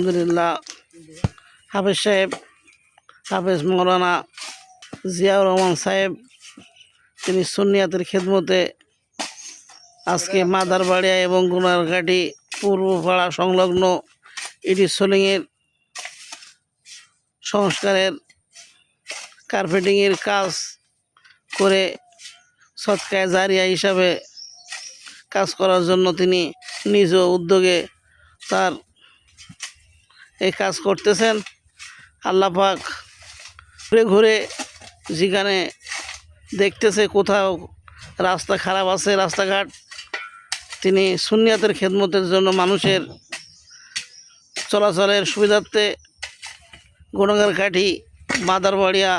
আলহামদুলিল্লাহ, হাফেজ সাহেব, হাফেজ মৌলানা জিয়াউর রহমান সাহেব, তিনি সুন্নিয়াতের খেদমতে আজকে মাদারবাড়িয়া এবং গুনারঘাটি পূর্বপাড়া সংলগ্ন ইটি সোলিংয়ের সংস্কারের কার্পেটিংয়ের কাজ করে সৎকায়ে জারিয়া হিসাবে কাজ করার জন্য তিনি নিজ উদ্যোগে তার এই কাজ করতেছেন। আল্লাহ পাক ঘুরে ঘুরে যেখানে দেখতেছে কোথাও রাস্তা খারাপ আছে, রাস্তাঘাট, তিনি সুন্নিয়াতের খেদমতের জন্য মানুষের চলাচলের সুবিধার্থে গুনারঘাটি মাদারবাড়িয়া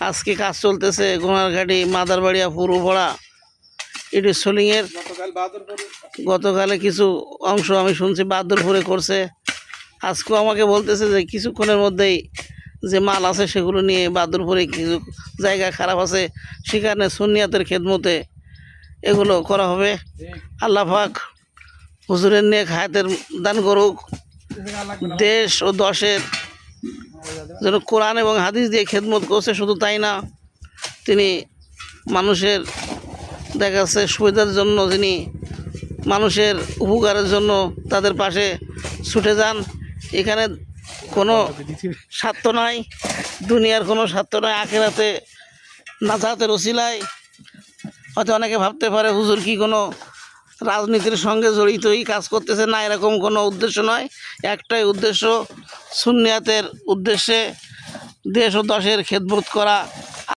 আজকে কাজ চলতেছে। গুনারঘাটি মাদারবাড়িয়া পূর্বপাড়া ইটি সোলিংয়ের গতকালে কিছু অংশ আমি শুনছি বাহাদুরপুরে করছে। আজকেও আমাকে বলতেছে যে কিছুক্ষণের মধ্যেই যে মাল আছে সেগুলো নিয়ে বাহাদুরপুরে কিছু জায়গা খারাপ আছে, সেখানে সুন্নিয়াতের খেদমতে এগুলো করা হবে। আল্লাহ পাক হুজুরের নেক হায়াতের দান করুক। দেশ ও দশের যেন কোরআন এবং হাদিস দিয়ে খেদমত করছে, শুধু তাই না, তিনি মানুষের দেখা যাচ্ছে সুবিধার জন্য, যিনি মানুষের উপকারের জন্য তাদের পাশে ছুটে যান। এখানে কোনো স্বার্থ নাই, দুনিয়ার কোনো স্বার্থ নাই, আখিরাতে নাজাতের ওসিলায়। হয়তো অনেকে ভাবতে পারে হুজুর কি কোনো রাজনীতির সঙ্গে জড়িতই কাজ করতেছে, না, এরকম কোনো উদ্দেশ্য নয়। একটাই উদ্দেশ্য, সুন্নিয়াতের উদ্দেশ্যে দেশ ও দশের খেদমত করা।